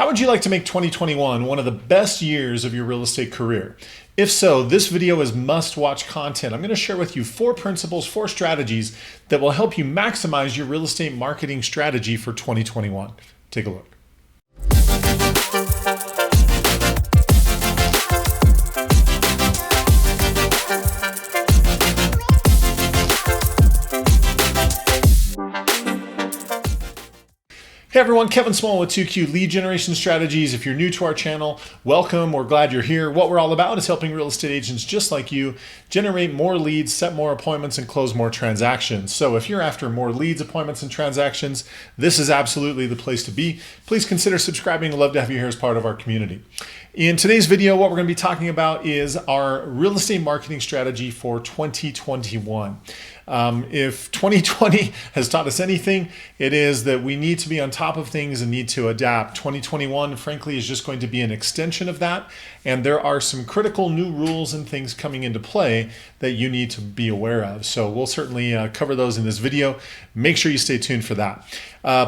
How would you like to make 2021 one of the best years of your real estate career? If so, this video is must-watch content. I'm going to share with you 4 principles, 4 strategies that will help you maximize your real estate marketing strategy for 2021. Take a look. Hey everyone, Kevin Smullin with 2Q Lead Generation Strategies. If you're new to our channel, welcome. We're glad you're here. What we're all about is helping real estate agents just like you generate more leads, set more appointments, and close more transactions. So if you're after more leads, appointments, and transactions, this is absolutely the place to be. Please consider subscribing. I'd love to have you here as part of our community. In today's video, what we're going to be talking about is our real estate marketing strategy for 2021. If 2020 has taught us anything, it is that we need to be on top of things and need to adapt. 2021, frankly, is just going to be an extension of that. And there are some critical new rules and things coming into play that you need to be aware of. So we'll certainly cover those in this video. Make sure you stay tuned for that.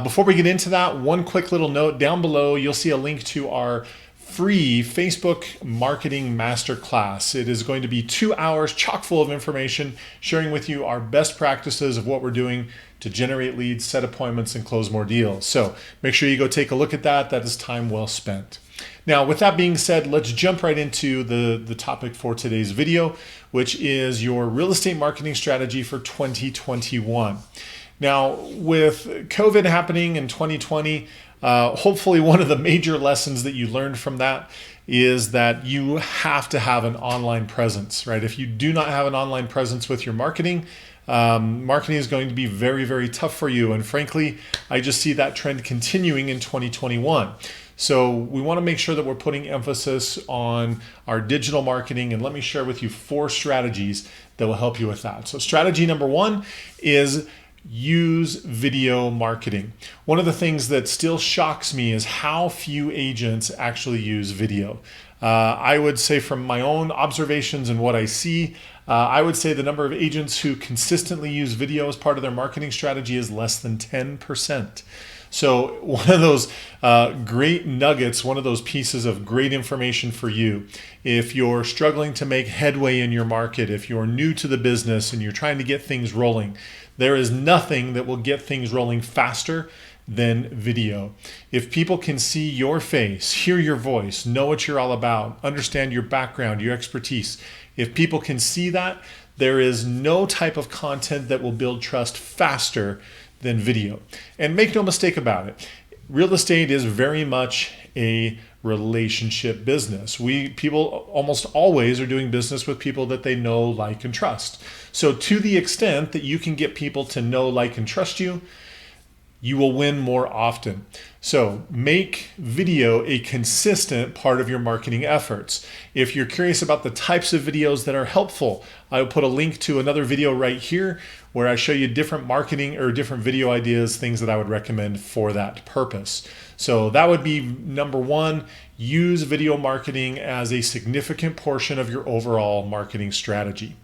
Before we get into that, one quick little note down below, you'll see a link to our free Facebook marketing masterclass. It is going to be 2 hours chock full of information, sharing with you our best practices of what we're doing to generate leads, set appointments, and close more deals. So make sure you go take a look at that. That is time well spent. Now, with that being said, let's jump right into the topic for today's video, which is your real estate marketing strategy for 2021. Now, with COVID happening in 2020, hopefully one of the major lessons that you learned from that is that you have to have an online presence, right? If you do not have an online presence with your marketing, marketing is going to be very, very tough for you. And frankly, I just see that trend continuing in 2021. So we want to make sure that we're putting emphasis on our digital marketing. And let me share with you 4 strategies that will help you with that. So strategy number 1 is use video marketing. One of the things that still shocks me is how few agents actually use video. I would say from my own observations and what I see, I would say the number of agents who consistently use video as part of their marketing strategy is less than 10%. So one of those great nuggets, one of those pieces of great information for you, if you're struggling to make headway in your market, if you're new to the business and you're trying to get things rolling, there is nothing that will get things rolling faster than video. If people can see your face, hear your voice, know what you're all about, understand your background, your expertise, if people can see that, there is no type of content that will build trust faster than video. And make no mistake about it, real estate is very much a relationship business. People almost always are doing business with people that they know, like, and trust. So to the extent that you can get people to know, like, and trust you, you will win more often. So make video a consistent part of your marketing efforts. If you're curious about the types of videos that are helpful, I will put a link to another video right here where I show you different marketing or different video ideas, things that I would recommend for that purpose. So that would be number 1, use video marketing as a significant portion of your overall marketing strategy.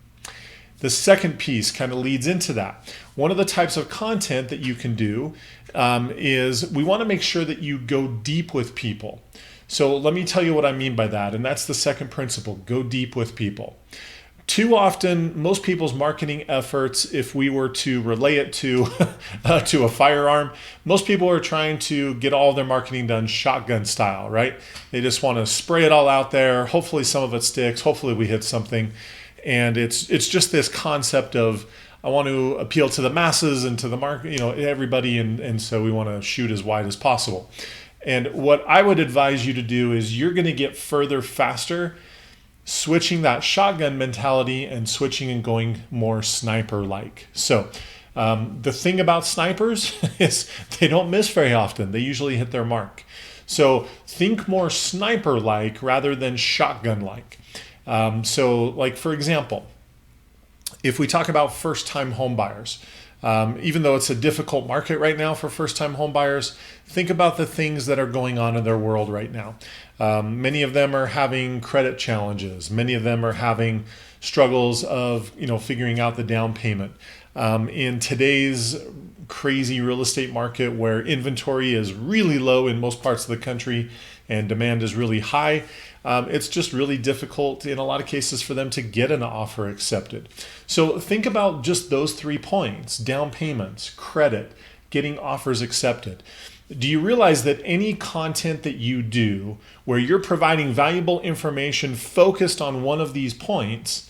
The second piece kind of leads into that. One of the types of content that you can do is we want to make sure that you go deep with people. So let me tell you what I mean by that. And that's the second principle, go deep with people. Too often, most people's marketing efforts, if we were to relay it to, to a firearm, most people are trying to get all their marketing done shotgun style, right? They just want to spray it all out there. Hopefully some of it sticks. Hopefully we hit something. And it's just this concept of, I want to appeal to the masses and to the market, everybody. And so we want to shoot as wide as possible. And what I would advise you to do is you're going to get further faster switching that shotgun mentality and switching and going more sniper-like. So the thing about snipers is they don't miss very often. They usually hit their mark. So think more sniper-like rather than shotgun-like. So like, for example, if we talk about first-time home buyers, even though it's a difficult market right now for first-time home buyers, think about the things that are going on in their world right now. Many of them are having credit challenges. Many of them are having struggles of figuring out the down payment. In today's crazy real estate market where inventory is really low in most parts of the country and demand is really high, it's just really difficult in a lot of cases for them to get an offer accepted. So think about just those 3 points: down payments, credit, getting offers accepted. Do you realize that any content that you do where you're providing valuable information focused on one of these points,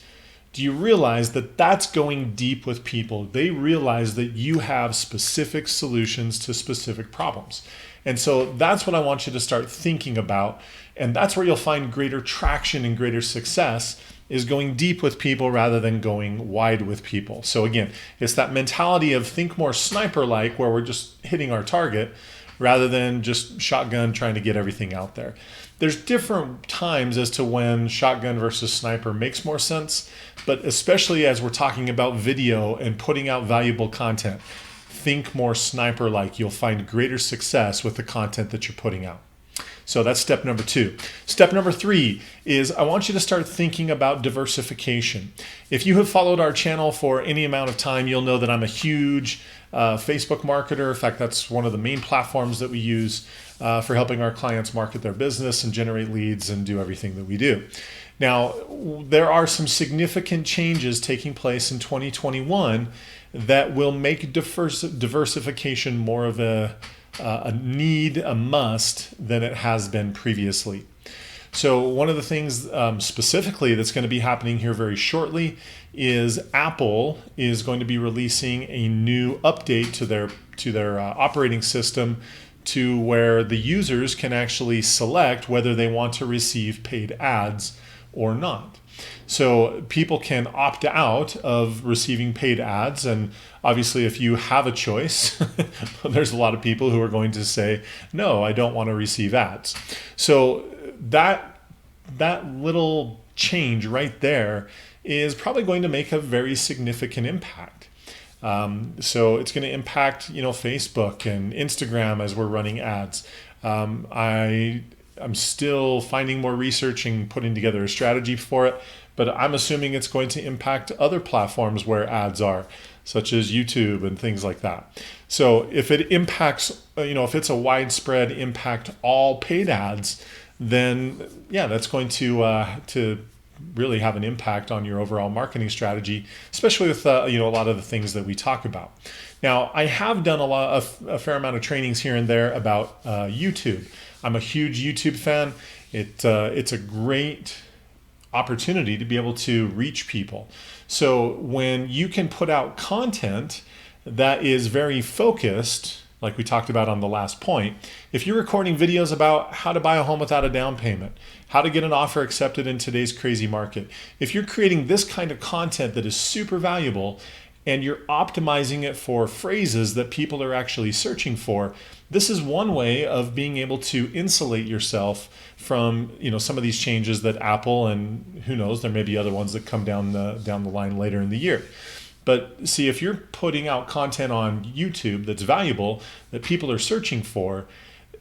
do you realize that that's going deep with people? They realize that you have specific solutions to specific problems. And so that's what I want you to start thinking about. And that's where you'll find greater traction and greater success, is going deep with people rather than going wide with people. So again, it's that mentality of think more sniper-like, where we're just hitting our target rather than just shotgun trying to get everything out there. There's different times as to when shotgun versus sniper makes more sense, but especially as we're talking about video and putting out valuable content, think more sniper-like. You'll find greater success with the content that you're putting out. So that's step number 2. Step number 3 is I want you to start thinking about diversification. If you have followed our channel for any amount of time, you'll know that I'm a huge Facebook marketer. In fact, that's one of the main platforms that we use for helping our clients market their business and generate leads and do everything that we do. Now, there are some significant changes taking place in 2021 that will make diversification more of a need, a must, than it has been previously. So one of the things specifically that's going to be happening here very shortly is Apple is going to be releasing a new update to their operating system, to where the users can actually select whether they want to receive paid ads or not. So people can opt out of receiving paid ads, and obviously if you have a choice, there's a lot of people who are going to say, no, I don't want to receive ads. So that little change right there is probably going to make a very significant impact. So it's going to impact, Facebook and Instagram as we're running ads. I'm still finding more research and putting together a strategy for it, but I'm assuming it's going to impact other platforms where ads are, such as YouTube and things like that. So if it impacts, if it's a widespread impact all paid ads, then yeah, that's going to really have an impact on your overall marketing strategy, especially with a lot of the things that we talk about. Now, I have done a fair amount of trainings here and there about YouTube. I'm a huge YouTube fan. It's a great opportunity to be able to reach people. So when you can put out content that is very focused, like we talked about on the last point, if you're recording videos about how to buy a home without a down payment, how to get an offer accepted in today's crazy market, if you're creating this kind of content that is super valuable and you're optimizing it for phrases that people are actually searching for, this is one way of being able to insulate yourself from some of these changes that Apple, and who knows, there may be other ones that come down the line later in the year. But see, if you're putting out content on YouTube that's valuable, that people are searching for,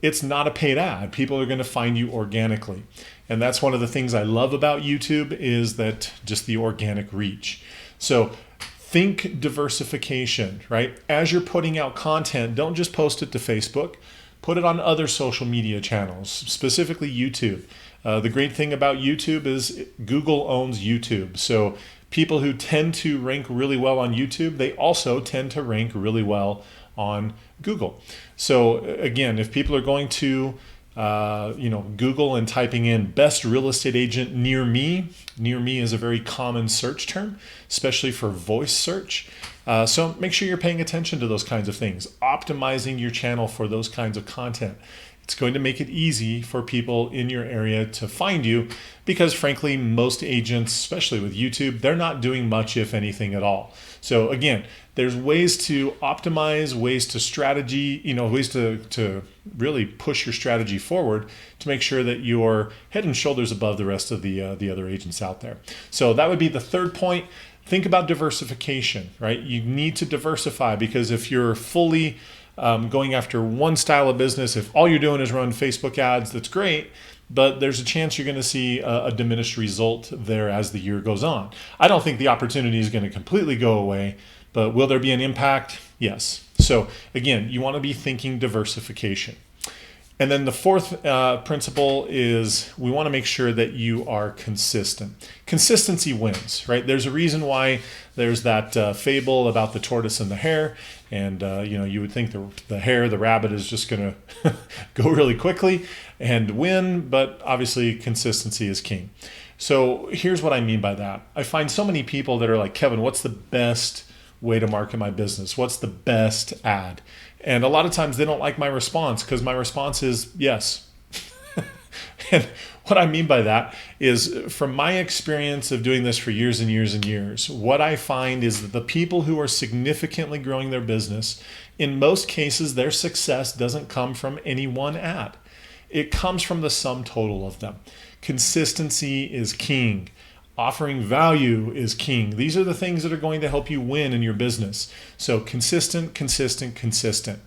it's not a paid ad. People are going to find you organically. And that's one of the things I love about YouTube, is that just the organic reach. So think diversification, right? As you're putting out content, don't just post it to Facebook. Put it on other social media channels, specifically YouTube. The great thing about YouTube is Google owns YouTube. So people who tend to rank really well on YouTube, they also tend to rank really well on Google. So again, if people are going to Google and typing in best real estate agent near me is a very common search term, especially for voice search. So make sure you're paying attention to those kinds of things, optimizing your channel for those kinds of content. It's going to make it easy for people in your area to find you, because frankly, most agents, especially with YouTube, they're not doing much, if anything at all. So again, there's ways to optimize, ways to strategy, ways to really push your strategy forward to make sure that you're head and shoulders above the rest of the other agents out there. So that would be the third point. Think about diversification, right? You need to diversify, because if you're fully going after one style of business, if all you're doing is run Facebook ads, that's great, but there's a chance you're going to see a diminished result there as the year goes on. I don't think the opportunity is going to completely go away, but will there be an impact? Yes. So again, you want to be thinking diversification. And then the fourth principle is we want to make sure that you are consistent. Consistency wins, right? There's a reason why there's that fable about the tortoise and the hare. And, you would think the rabbit is just going to go really quickly and win, but obviously consistency is king. So here's what I mean by that. I find so many people that are like, Kevin, what's the best way to market my business? What's the best ad? And a lot of times they don't like my response because my response is yes. And what I mean by that is, from my experience of doing this for years and years and years, what I find is that the people who are significantly growing their business, in most cases, their success doesn't come from any one ad. It comes from the sum total of them. Consistency is king. Offering value is king. These are the things that are going to help you win in your business. So consistent, consistent, consistent.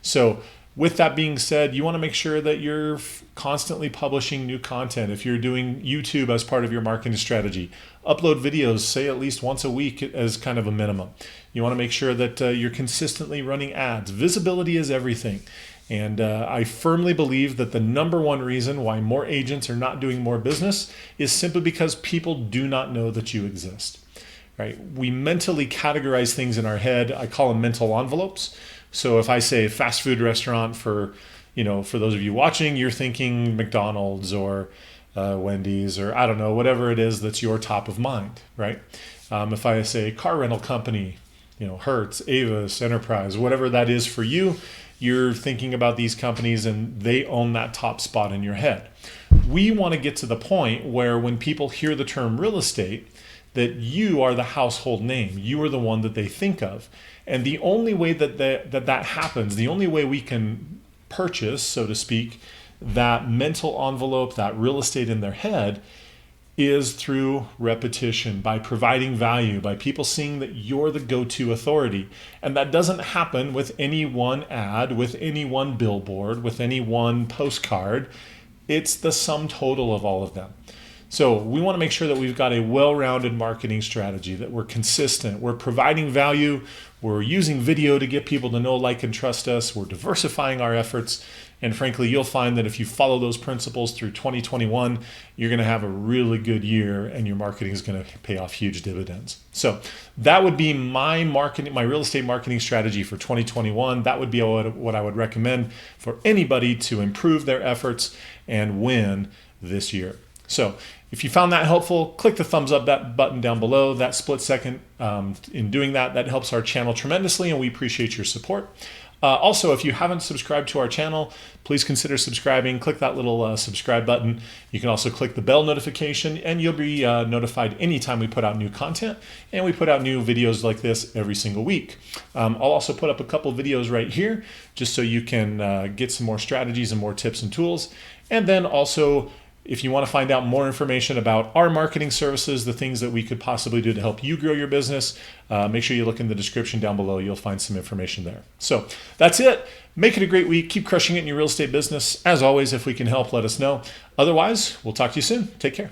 So with that being said, you want to make sure that you're constantly publishing new content. If you're doing YouTube as part of your marketing strategy, upload videos, say at least once a week as kind of a minimum. You want to make sure that you're consistently running ads. Visibility is everything. And I firmly believe that the number one reason why more agents are not doing more business is simply because people do not know that you exist, right? We mentally categorize things in our head. I call them mental envelopes. So if I say fast food restaurant for those of you watching, you're thinking McDonald's or Wendy's or I don't know, whatever it is that's your top of mind, right? If I say car rental company, Hertz, Avis, Enterprise, whatever that is for you, you're thinking about these companies and they own that top spot in your head. We want to get to the point where when people hear the term real estate, that you are the household name. You are the one that they think of. And the only way that happens, the only way we can purchase, so to speak, that mental envelope, that real estate in their head, is through repetition, by providing value, by people seeing that you're the go-to authority. And that doesn't happen with any one ad, with any one billboard, with any one postcard. It's the sum total of all of them. So we want to make sure that we've got a well-rounded marketing strategy, that we're consistent, we're providing value, we're using video to get people to know, like, and trust us, we're diversifying our efforts. And frankly, you'll find that if you follow those principles through 2021, you're going to have a really good year and your marketing is going to pay off huge dividends. So that would be my real estate marketing strategy for 2021. That would be what I would recommend for anybody to improve their efforts and win this year. So if you found that helpful, click the thumbs up button down below. That split second in doing that helps our channel tremendously, and we appreciate your support. Also, if you haven't subscribed to our channel, please consider subscribing. Click that little subscribe button. You can also click the bell notification, and you'll be notified anytime we put out new content. And we put out new videos like this every single week. I'll also put up a couple videos right here just so you can get some more strategies and more tips and tools. And then also, if you want to find out more information about our marketing services, the things that we could possibly do to help you grow your business, make sure you look in the description down below. You'll find some information there. So that's it. Make it a great week. Keep crushing it in your real estate business. As always, if we can help, let us know. Otherwise, we'll talk to you soon. Take care.